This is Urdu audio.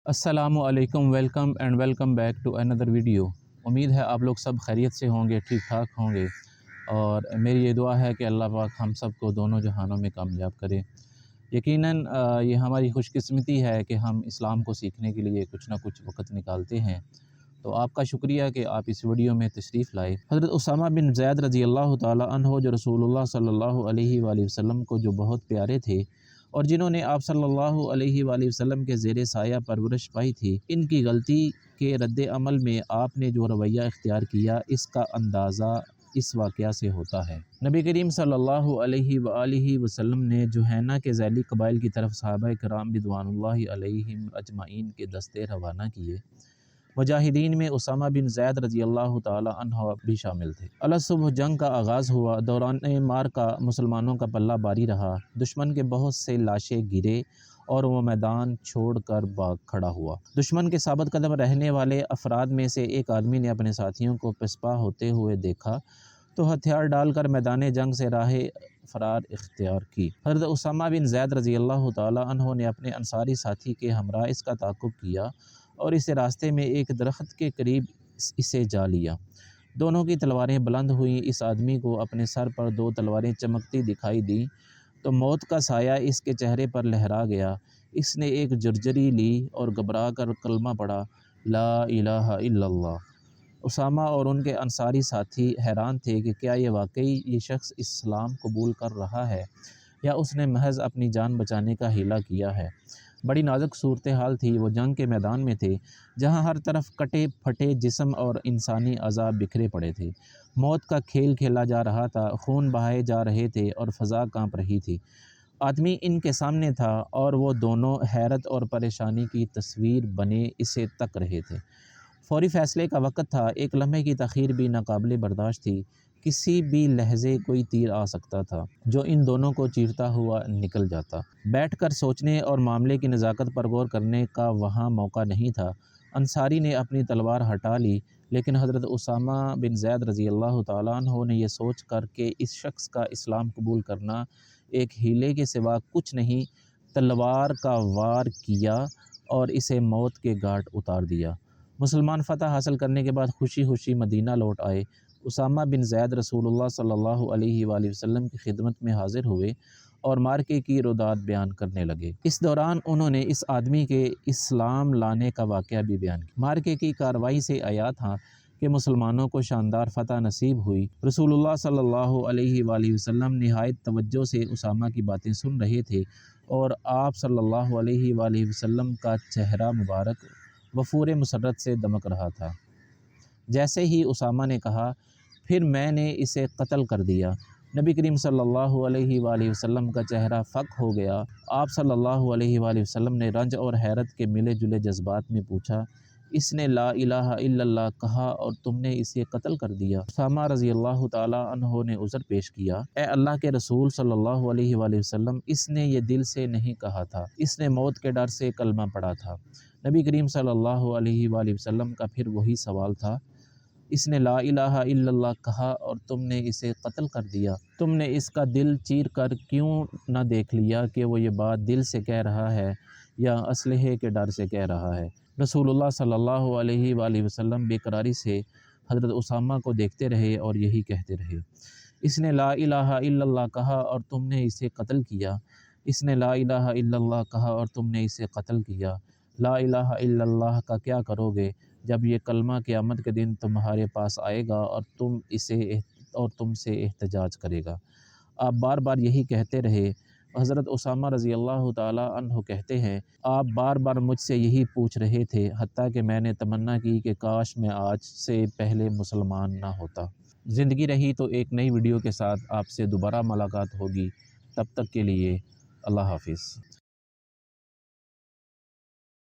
السلام علیکم، welcome back to another video. امید ہے آپ لوگ سب خیریت سے ہوں گے، ٹھیک ٹھاک ہوں گے، اور میری یہ دعا ہے کہ اللہ پاک ہم سب کو دونوں جہانوں میں کامیاب کرے۔ یقیناً یہ ہماری خوش قسمتی ہے کہ ہم اسلام کو سیکھنے کے لیے کچھ نہ کچھ وقت نکالتے ہیں، تو آپ کا شکریہ کہ آپ اس ویڈیو میں تشریف لائے۔ حضرت اسامہ بن زید رضی اللہ تعالی عنہ، جو رسول اللہ صلی اللہ علیہ وآلہ وسلم کو جو بہت پیارے تھے اور جنہوں نے آپ صلی اللہ علیہ وآلہ وسلم کے زیر سایہ پرورش پائی تھی، ان کی غلطی کے رد عمل میں آپ نے جو رویہ اختیار کیا، اس کا اندازہ اس واقعہ سے ہوتا ہے۔ نبی کریم صلی اللہ علیہ وآلہ وسلم نے جوہینہ کے ذیلی قبائل کی طرف صحابہ کرام رضوان اللہ علیہم اجمعین کے دستے روانہ کیے۔ مجاہدین میں اسامہ بن زید رضی اللہ تعالی عنہ بھی شامل تھے۔ الصبح جنگ کا آغاز ہوا۔ دوران معرکہ مسلمانوں کا پلہ باری رہا۔ دشمن کے بہت سے لاشیں گرے اور وہ میدان چھوڑ کر بھاگ کھڑا ہوا۔ دشمن کے ثابت قدم رہنے والے افراد میں سے ایک آدمی نے اپنے ساتھیوں کو پسپا ہوتے ہوئے دیکھا تو ہتھیار ڈال کر میدان جنگ سے راہ فرار اختیار کی۔ حضرت اسامہ بن زید رضی اللہ تعالی عنہ نے اپنے انصاری ساتھی کے ہمراہ اس کا تعاقب کیا اور اسے راستے میں ایک درخت کے قریب اسے جا لیا۔ دونوں کی تلواریں بلند ہوئیں۔ اس آدمی کو اپنے سر پر دو تلواریں چمکتی دکھائی دیں تو موت کا سایہ اس کے چہرے پر لہرا گیا۔ اس نے ایک جرجری لی اور گھبرا کر کلمہ پڑھا، لا الہ الا اللہ۔ اسامہ اور ان کے انصاری ساتھی حیران تھے کہ کیا یہ واقعی یہ شخص اسلام قبول کر رہا ہے یا اس نے محض اپنی جان بچانے کا حیلہ کیا ہے۔ بڑی نازک صورتحال تھی۔ وہ جنگ کے میدان میں تھے جہاں ہر طرف کٹے پھٹے جسم اور انسانی اعضاء بکھرے پڑے تھے۔ موت کا کھیل کھیلا جا رہا تھا، خون بہائے جا رہے تھے اور فضا کانپ رہی تھی۔ آدمی ان کے سامنے تھا اور وہ دونوں حیرت اور پریشانی کی تصویر بنے اسے تک رہے تھے۔ فوری فیصلے کا وقت تھا۔ ایک لمحے کی تاخیر بھی ناقابل برداشت تھی۔ کسی بھی لحظے کوئی تیر آ سکتا تھا جو ان دونوں کو چیرتا ہوا نکل جاتا۔ بیٹھ کر سوچنے اور معاملے کی نزاکت پر غور کرنے کا وہاں موقع نہیں تھا۔ انصاری نے اپنی تلوار ہٹا لی، لیکن حضرت اسامہ بن زید رضی اللہ تعالیٰ عنہ نے یہ سوچ کر کہ اس شخص کا اسلام قبول کرنا ایک ہیلے کے سوا کچھ نہیں، تلوار کا وار کیا اور اسے موت کے گھاٹ اتار دیا۔ مسلمان فتح حاصل کرنے کے بعد خوشی خوشی مدینہ لوٹ آئے۔ اسامہ بن زید رسول اللہ صلی اللہ علیہ وآلہ وسلم کی خدمت میں حاضر ہوئے اور مارکے کی رودات بیان کرنے لگے۔ اس دوران انہوں نے اس آدمی کے اسلام لانے کا واقعہ بھی بیان کیا۔ مارکے کی کارروائی سے آیات ہاں کہ مسلمانوں کو شاندار فتح نصیب ہوئی۔ رسول اللہ صلی اللہ علیہ وآلہ وسلم نہایت توجہ سے اسامہ کی باتیں سن رہے تھے اور آپ صلی اللہ علیہ وآلہ وسلم کا چہرہ مبارک وفور مسرت سے دمک رہا تھا۔ جیسے ہی اسامہ نے کہا، پھر میں نے اسے قتل کر دیا، نبی کریم صلی اللہ علیہ وآلہ وسلم کا چہرہ فک ہو گیا۔ آپ صلی اللہ علیہ وآلہ وسلم نے رنج اور حیرت کے ملے جلے جذبات میں پوچھا، اس نے لا الہ الا اللہ کہا اور تم نے اسے قتل کر دیا؟ اسامہ رضی اللہ تعالی عنہ نے عذر پیش کیا، اے اللہ کے رسول صلی اللہ علیہ وآلہ وسلم، اس نے یہ دل سے نہیں کہا تھا، اس نے موت کے ڈر سے کلمہ پڑھا تھا۔ نبی کریم صلی اللہ علیہ وآلہ وسلم کا پھر وہی سوال تھا، اس نے لا الہ الا اللہ کہا اور تم نے اسے قتل کر دیا، تم نے اس کا دل چیر کر کیوں نہ دیکھ لیا کہ وہ یہ بات دل سے کہہ رہا ہے یا اسلحے کے ڈر سے کہہ رہا ہے؟ رسول اللہ صلی اللہ علیہ وآلہ وسلم بے قراری سے حضرت اسامہ کو دیکھتے رہے اور یہی کہتے رہے، اس نے لا الہ الا اللہ کہا اور تم نے اسے قتل کیا، اس نے لا الہ الا اللہ کہا اور تم نے اسے قتل کیا۔ لا الہ الا اللہ کا کیا کرو گے جب یہ کلمہ قیامت کے دن تمہارے پاس آئے گا اور تم سے احتجاج کرے گا؟ آپ بار بار یہی کہتے رہے۔ حضرت اسامہ رضی اللہ تعالیٰ عنہ کہتے ہیں، آپ بار بار مجھ سے یہی پوچھ رہے تھے، حتیٰ کہ میں نے تمنا کی کہ کاش میں آج سے پہلے مسلمان نہ ہوتا۔ زندگی رہی تو ایک نئی ویڈیو کے ساتھ آپ سے دوبارہ ملاقات ہوگی۔ تب تک کے لیے اللہ حافظ۔